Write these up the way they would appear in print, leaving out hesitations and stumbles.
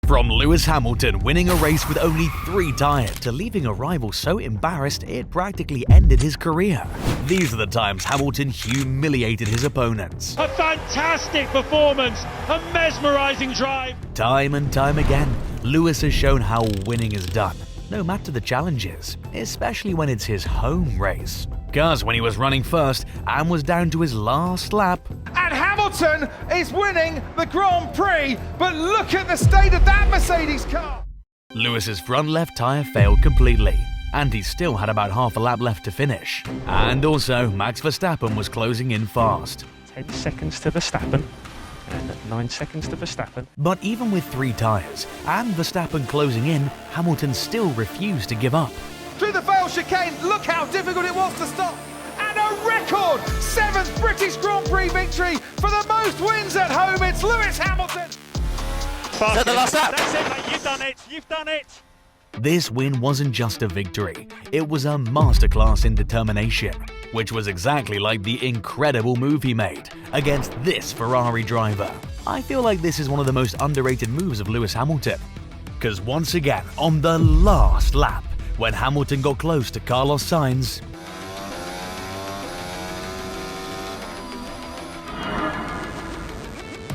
From Lewis Hamilton winning a race with only 3 tyres to leaving a rival so embarrassed it practically ended his career. These are the times Hamilton humiliated his opponents. A fantastic performance, a mesmerising drive. Time and time again, Lewis has shown how winning is done, no matter the challenges, especially when it's his home race. Cause when he was running first and was down to his last lap, and Hamilton is winning the Grand Prix, but look at the state of that Mercedes car! Lewis's front left tyre failed completely, and he still had about half a lap left to finish. And also, Max Verstappen was closing in fast. 10 seconds to Verstappen, and 9 seconds to Verstappen. But even with 3 tyres and Verstappen closing in, Hamilton still refused to give up. Through the failed chicane, look how difficult it was to stop. And a record 7th British Grand Prix victory for the most wins at home. It's Lewis Hamilton. Is that the last lap? That's it, mate. You've done it. You've done it. This win wasn't just a victory, it was a masterclass in determination, which was exactly like the incredible move he made against this Ferrari driver. I feel like this is one of the most underrated moves of Lewis Hamilton. Because once again, on the last lap, when Hamilton got close to Carlos Sainz,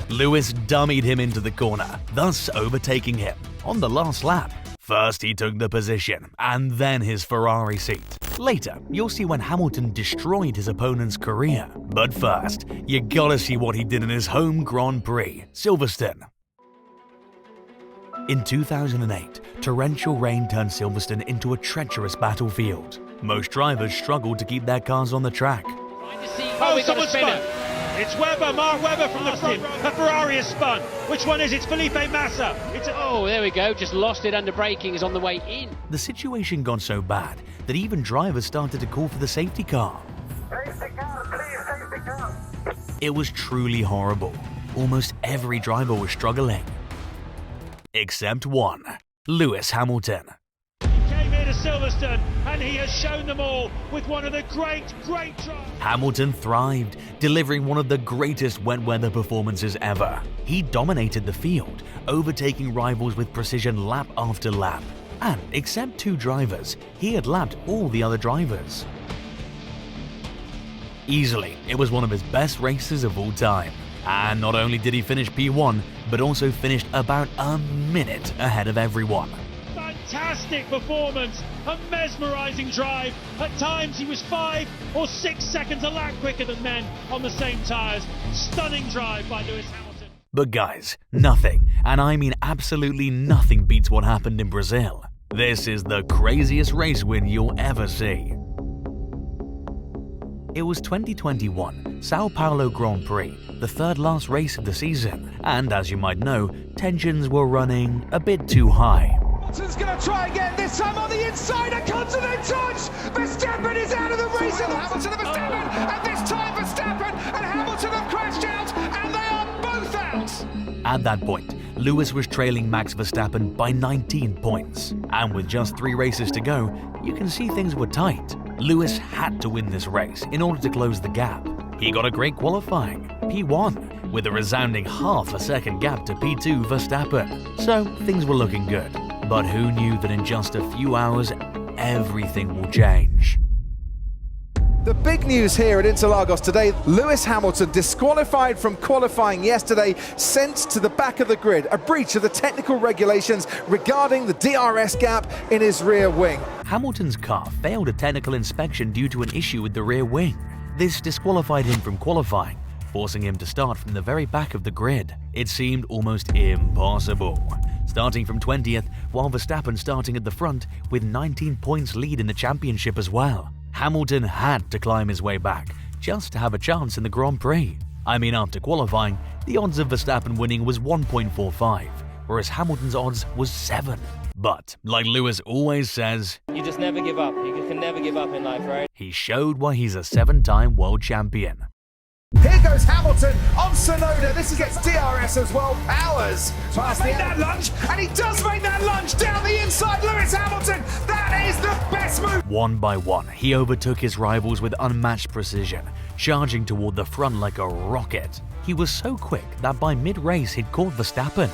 Lewis dummied him into the corner, thus overtaking him on the last lap. First he took the position, and then his Ferrari seat. Later, you'll see when Hamilton destroyed his opponent's career. But first, you gotta see what he did in his home Grand Prix, Silverstone. In 2008, torrential rain turned Silverstone into a treacherous battlefield. Most drivers struggled to keep their cars on the track. Oh, someone spun. It's Webber, Mark Webber from the front. A Ferrari has spun. Which one is it? It's Felipe Massa. Oh, there we go. Just lost it under braking. Is on the way in. The situation got so bad that even drivers started to call for the safety car. Safety car, please, safety car. It was truly horrible. Almost every driver was struggling. Except one, Lewis Hamilton. He came here to Silverstone and he has shown them all with one of the great drives. Hamilton thrived, delivering one of the greatest wet weather performances ever. He dominated the field, overtaking rivals with precision lap after lap. And except 2 drivers, he had lapped all the other drivers. Easily, it was one of his best races of all time. And not only did he finish P1, but also finished about a minute ahead of everyone. Fantastic performance, a mesmerising drive. At times he was 5 or 6 seconds a lap quicker than men on the same tyres. Stunning drive by Lewis Hamilton. But guys, nothing, and I mean absolutely nothing, beats what happened in Brazil. This is the craziest race win you'll ever see. It was 2021, Sao Paulo Grand Prix, the 3rd last race of the season, and as you might know, tensions were running a bit too high. Hamilton's going to try again, this time on the inside, a continent touch! Verstappen is out of the race, and Hamilton and Verstappen, and this time Verstappen and Hamilton have crashed out, and they are both out! At that point, Lewis was trailing Max Verstappen by 19 points, and with just 3 races to go, you can see things were tight. Lewis had to win this race in order to close the gap. He got a great qualifying, P1, with a resounding half a second gap to P2 Verstappen, so things were looking good. But who knew that in just a few hours, everything will change? The big news here at Interlagos today, Lewis Hamilton disqualified from qualifying yesterday, sent to the back of the grid, a breach of the technical regulations regarding the DRS gap in his rear wing. Hamilton's car failed a technical inspection due to an issue with the rear wing. This disqualified him from qualifying, forcing him to start from the very back of the grid. It seemed almost impossible. Starting from 20th, while Verstappen starting at the front with 19 points lead in the championship as well. Hamilton had to climb his way back, just to have a chance in the Grand Prix. I mean, after qualifying, the odds of Verstappen winning was 1.45, whereas Hamilton's odds was 7. But, like Lewis always says, You just never give up. You can never give up in life, right? he showed why he's a 7-time world champion. Here goes Hamilton on Sonoda. This gets DRS as well. Powers tries to make that lunge, and he does make that lunge down the inside. Lewis Hamilton, that is the best move. One by one, he overtook his rivals with unmatched precision, charging toward the front like a rocket. He was so quick that by mid-race he'd caught Verstappen.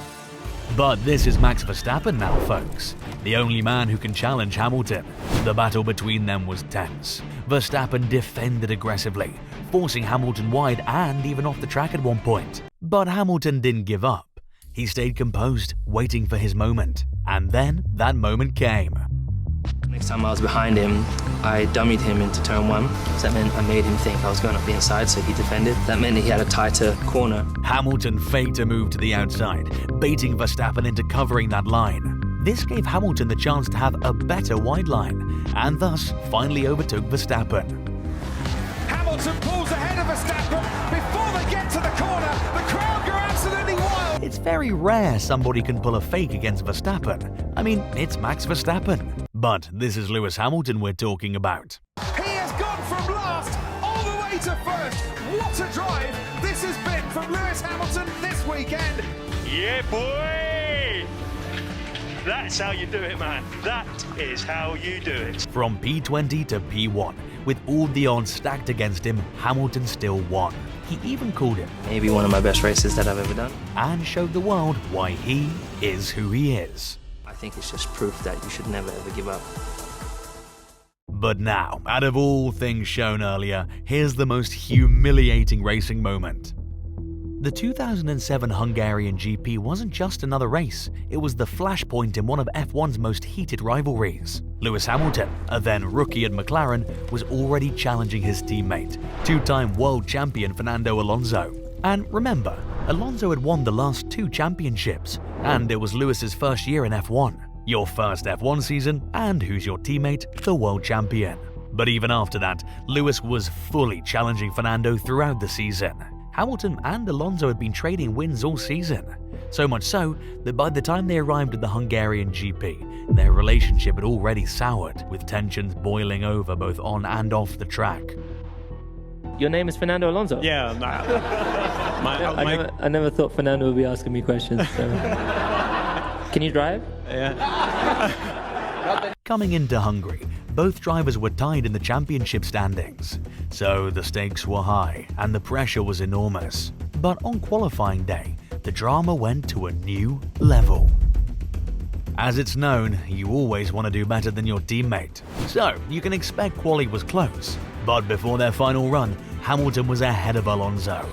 But this is Max Verstappen now, folks, the only man who can challenge Hamilton. The battle between them was tense. Verstappen defended aggressively, forcing Hamilton wide and even off the track at one point. But Hamilton didn't give up. He stayed composed, waiting for his moment. And then that moment came. Next time I was behind him, I dummied him into turn 1. So that meant I made him think I was going up the inside, so he defended. That meant he had a tighter corner. Hamilton faked a move to the outside, baiting Verstappen into covering that line. This gave Hamilton the chance to have a better wide line, and thus finally overtook Verstappen. Hamilton pulls ahead of Verstappen. Before they get to the corner, the crowd go absolutely wild. It's very rare somebody can pull a fake against Verstappen. I mean, it's Max Verstappen. But this is Lewis Hamilton we're talking about. He has gone from last all the way to first. What a drive this has been from Lewis Hamilton this weekend. Yeah, boy! That's how you do it, man. That is how you do it. From P20 to P1, with all the odds stacked against him, Hamilton still won. He even called it Maybe one of my best races that I've ever done. and showed the world why he is who he is. I think it's just proof that you should never ever give up. But now, out of all things shown earlier, here's the most humiliating racing moment. The 2007 Hungarian GP wasn't just another race, it was the flashpoint in one of F1's most heated rivalries. Lewis Hamilton, a then rookie at McLaren, was already challenging his teammate, two-time world champion Fernando Alonso. And remember, Alonso had won the last 2 championships, and it was Lewis's first year in F1. Your first F1 season, and who's your teammate? The world champion. But even after that, Lewis was fully challenging Fernando throughout the season. Hamilton and Alonso had been trading wins all season, so much so that by the time they arrived at the Hungarian GP, their relationship had already soured, with tensions boiling over both on and off the track. Your name is Fernando Alonso? Yeah, I never thought Fernando would be asking me questions. So. Can you drive? Coming into Hungary, both drivers were tied in the championship standings, so the stakes were high and the pressure was enormous. But on qualifying day, the drama went to a new level. As it's known, you always want to do better than your teammate, so you can expect quali was close. But before their final run, Hamilton was ahead of Alonso,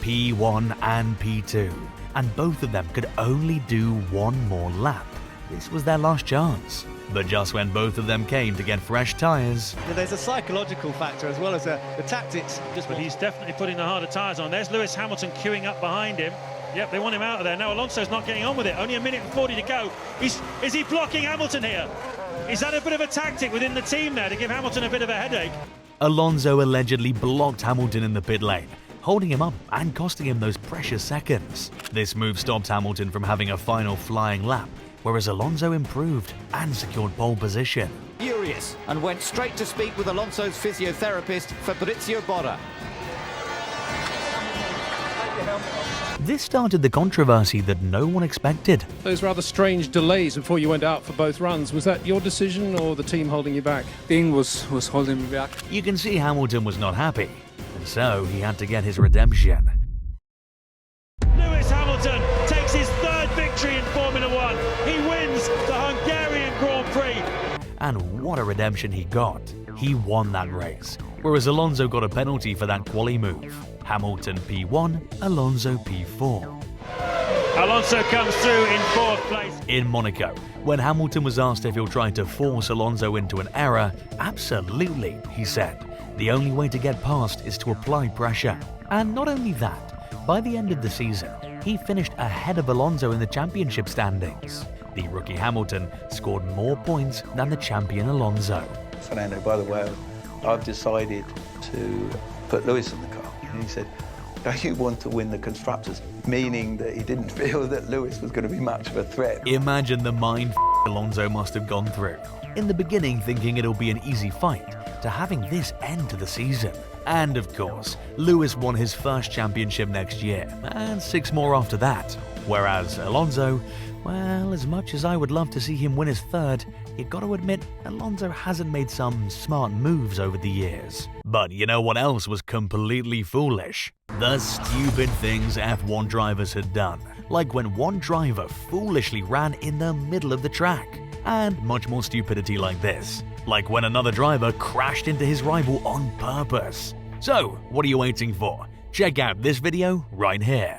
P1 and P2, and both of them could only do one more lap. This was their last chance. But just when both of them came to get fresh tyres, there's a psychological factor as well as the tactics. But he's definitely putting the harder tyres on. There's Lewis Hamilton queuing up behind him. Yep, they want him out of there. Now Alonso's not getting on with it. Only 1:40 to go. Is he blocking Hamilton here? Is that a bit of a tactic within the team there to give Hamilton a bit of a headache? Alonso allegedly blocked Hamilton in the pit lane, holding him up and costing him those precious seconds. This move stopped Hamilton from having a final flying lap, whereas Alonso improved and secured pole position. Furious and went straight to speak with Alonso's physiotherapist, Fabrizio Borra. This started the controversy that no one expected. Those rather strange delays before you went out for both runs, was that your decision or the team holding you back? Team was holding me back. You can see Hamilton was not happy, and so he had to get his redemption. Lewis Hamilton takes his 3rd victory in Formula 1. He wins the Hungarian Grand Prix. And what a redemption he got. He won that race, whereas Alonso got a penalty for that quali move. Hamilton P1, Alonso P4. Alonso comes through in 4th place. In Monaco, when Hamilton was asked if he'll try to force Alonso into an error, absolutely, he said. The only way to get past is to apply pressure. And not only that, by the end of the season, he finished ahead of Alonso in the championship standings. The rookie Hamilton scored more points than the champion Alonso. Fernando, by the way, I've decided to put Lewis in the car. And he said, don't you want to win the Constructors? Meaning that he didn't feel that Lewis was going to be much of a threat. Imagine the mind Alonso must have gone through. In the beginning thinking it'll be an easy fight, to having this end to the season. And of course, Lewis won his first championship next year, and 6 more after that. Whereas Alonso, well, as much as I would love to see him win his 3rd, you gotta admit, Alonso hasn't made some smart moves over the years. But you know what else was completely foolish? The stupid things F1 drivers had done. like when one driver foolishly ran in the middle of the track. And much more stupidity like this, like when another driver crashed into his rival on purpose. So, what are you waiting for? Check out this video right here.